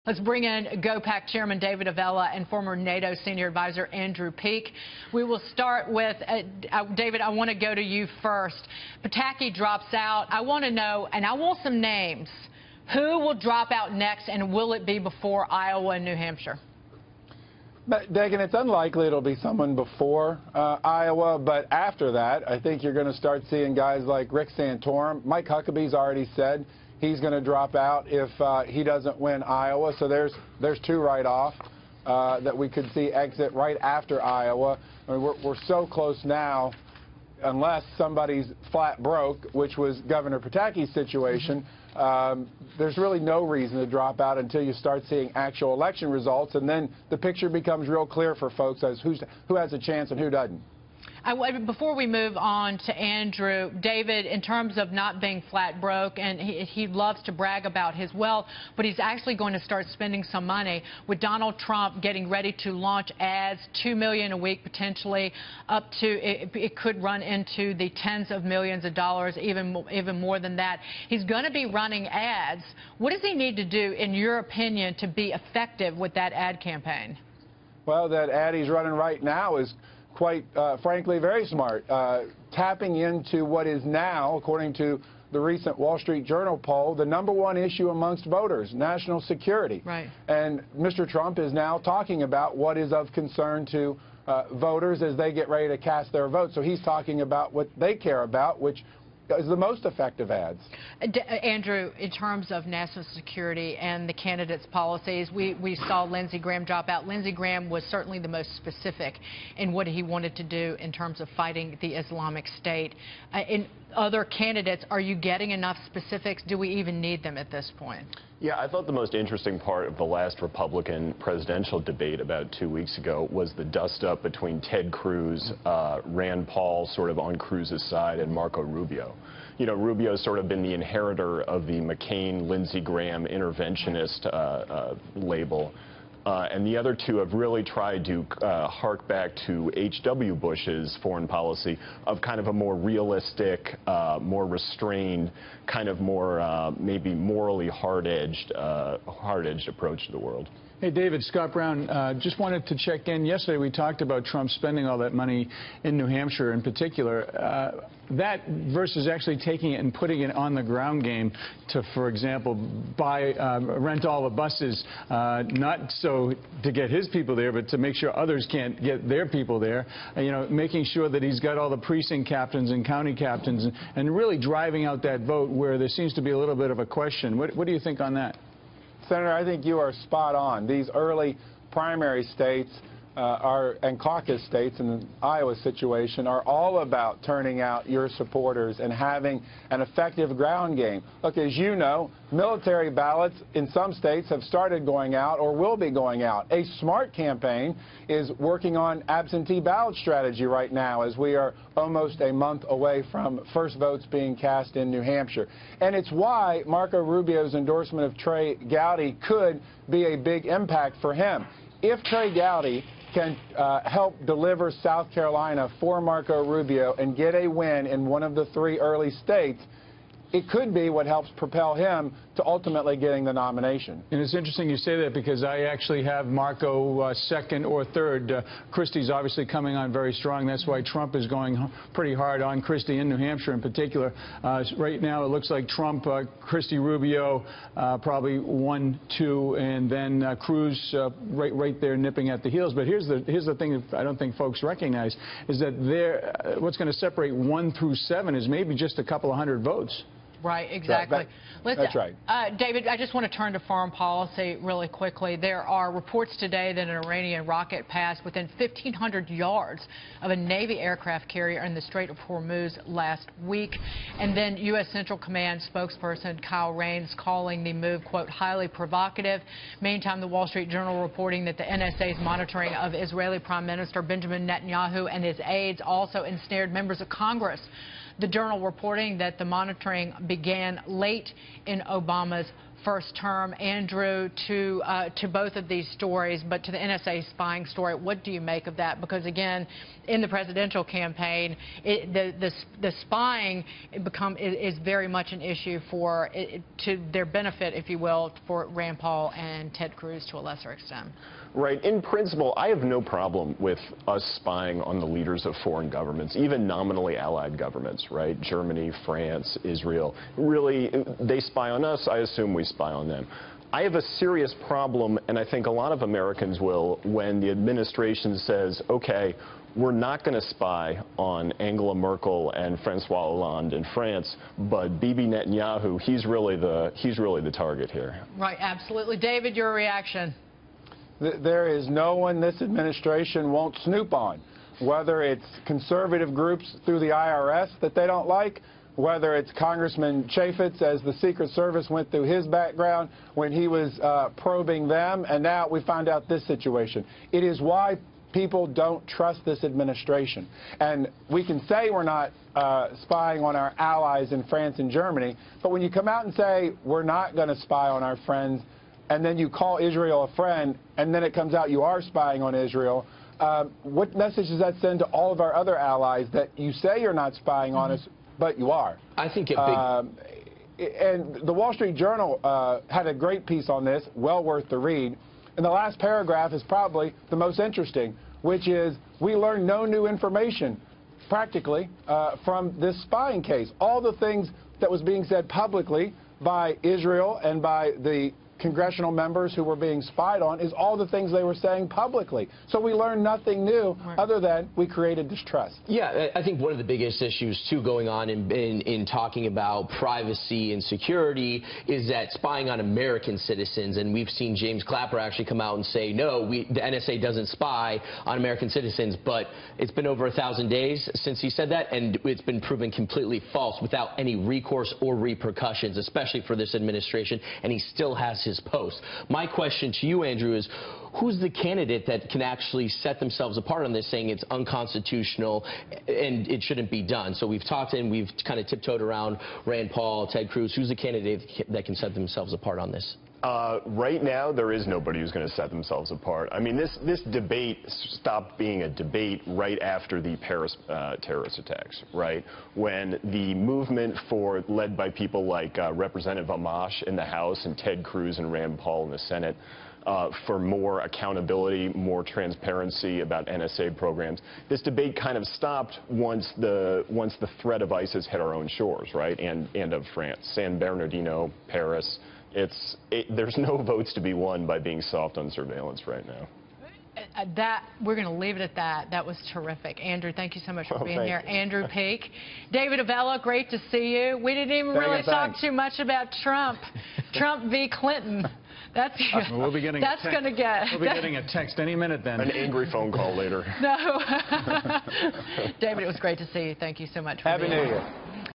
Let's bring in GOPAC Chairman David Avella and former NATO Senior Advisor Andrew Peek. We will start with, David, I want to go to you first. Pataki drops out. I want to know, and I want some names, who will drop out next, and will it be before Iowa and New Hampshire? But, Dagen, it's unlikely it'll be someone before Iowa, but after that, I think you're going to start seeing guys like Rick Santorum. Mike Huckabee's already said he's going to drop out if he doesn't win Iowa. So there's two right off that we could see exit right after Iowa. I mean, we're so close now, unless somebody's flat broke, which was Governor Pataki's situation. There's really no reason to drop out until you start seeing actual election results, and then the picture becomes real clear for folks as who has a chance and who doesn't. Before we move on to Andrew, David, in terms of not being flat broke, and he loves to brag about his wealth, but he's actually going to start spending some money with Donald Trump getting ready to launch ads, $2 million a week potentially, up to it could run into the tens of millions of dollars, even more than that. He's going to be running ads. What does he need to do, in your opinion, to be effective with that ad campaign? Well, that ad he's running right now is quite frankly very smart, tapping into what is now, according to the recent Wall Street Journal poll, the #1 issue amongst voters, national security. Right. And Mr. Trump is now talking about what is of concern to voters as they get ready to cast their vote. So he's talking about what they care about, which is the most effective ads. Andrew, in terms of national security and the candidates' policies, we saw Lindsey Graham drop out. Lindsey Graham was certainly the most specific in what he wanted to do in terms of fighting the Islamic State. In other candidates, are you getting enough specifics? Do we even need them at this point? Yeah, I thought the most interesting part of the last Republican presidential debate about 2 weeks ago was the dust-up between Ted Cruz, Rand Paul sort of on Cruz's side, and Marco Rubio. You know, Rubio's sort of been the inheritor of the McCain, Lindsey Graham interventionist label. And the other two have really tried to hark back to H.W. Bush's foreign policy of kind of a more realistic, more restrained, kind of more maybe morally hard-edged approach to the world. Hey, David, Scott Brown, just wanted to check in. Yesterday we talked about Trump spending all that money in New Hampshire in particular. That versus actually taking it and putting it on the ground game to, for example, rent all the buses, not so to get his people there, but to make sure others can't get their people there. You know, making sure that he's got all the precinct captains and county captains and really driving out that vote where there seems to be a little bit of a question. What do you think on that? Senator, I think you are spot on. These early primary states and caucus states in the Iowa situation are all about turning out your supporters and having an effective ground game. Look, as you know, military ballots in some states have started going out or will be going out. A smart campaign is working on absentee ballot strategy right now as we are almost a month away from first votes being cast in New Hampshire. And it's why Marco Rubio's endorsement of Trey Gowdy could be a big impact for him. If Trey Gowdy can help deliver South Carolina for Marco Rubio and get a win in one of the three early states, it could be what helps propel him to ultimately getting the nomination. And it's interesting you say that because I actually have Marco second or third. Christie's obviously coming on very strong. That's why Trump is going pretty hard on Christie in New Hampshire in particular. Right now it looks like Trump, Christie, Rubio, probably 1, 2, and then Cruz right there nipping at the heels. But here's the thing that I don't think folks recognize is that what's going to separate 1 through 7 is maybe just a couple of hundred votes. Right, exactly. That's right. David, I just want to turn to foreign policy really quickly. There are reports today that an Iranian rocket passed within 1,500 yards of a Navy aircraft carrier in the Strait of Hormuz last week. And then U.S. Central Command spokesperson Kyle Raines calling the move, quote, highly provocative. Meantime, the Wall Street Journal reporting that the NSA's monitoring of Israeli Prime Minister Benjamin Netanyahu and his aides also ensnared members of Congress. The Journal reporting that the monitoring began late in Obama's first term. Andrew, to both of these stories, but to the NSA spying story, what do you make of that? Because again, in the presidential campaign, the spying is very much an issue to their benefit, if you will, for Rand Paul and Ted Cruz to a lesser extent. Right. In principle, I have no problem with us spying on the leaders of foreign governments, even nominally allied governments, right? Germany, France, Israel. Really, they spy on us. I assume we spy on them. I have a serious problem, and I think a lot of Americans will, when the administration says, okay, we're not going to spy on Angela Merkel and Francois Hollande in France, but Bibi Netanyahu, he's really the target here. Right, absolutely. David, your reaction? There is no one this administration won't snoop on, whether it's conservative groups through the IRS that they don't like, whether it's Congressman Chaffetz, as the Secret Service went through his background when he was probing them, and now we find out this situation. It is why people don't trust this administration. And we can say we're not spying on our allies in France and Germany, but when you come out and say we're not going to spy on our friends, and then you call Israel a friend, and then it comes out you are spying on Israel, what message does that send to all of our other allies that you say you're not spying on us, but you are? I think and the Wall Street Journal had a great piece on this, well worth the read. And the last paragraph is probably the most interesting, which is we learned no new information, practically, from this spying case. All the things that was being said publicly by Israel and by the congressional members who were being spied on is all the things they were saying publicly. So we learned nothing new other than we created distrust. Yeah, I think one of the biggest issues, too, going on in talking about privacy and security is that spying on American citizens, and we've seen James Clapper actually come out and say, no, the NSA doesn't spy on American citizens, but it's been over 1,000 days since he said that, and it's been proven completely false without any recourse or repercussions, especially for this administration, and he still has his post. My question to you, Andrew, is who's the candidate that can actually set themselves apart on this, saying it's unconstitutional and it shouldn't be done? So we've talked and we've kind of tiptoed around Rand Paul, Ted Cruz. Who's the candidate that can set themselves apart on this? Right now, there is nobody who's going to set themselves apart. I mean, this debate stopped being a debate right after the Paris terrorist attacks, right? When the movement led by people like Representative Amash in the House and Ted Cruz and Rand Paul in the Senate, for more accountability, more transparency about NSA programs. This debate kind of stopped once the threat of ISIS hit our own shores, right, and of France, San Bernardino, Paris. There's no votes to be won by being soft on surveillance right now. We're going to leave it at that. That was terrific. Andrew, thank you so much for being here. Andrew Peak. David Avella, great to see you. We didn't even really talk too much about Trump. Trump v. Clinton. That's we'll be getting going to get. We'll be getting a text any minute then. An angry phone call later. No. David, it was great to see you. Thank you so much for being here. Happy New Year.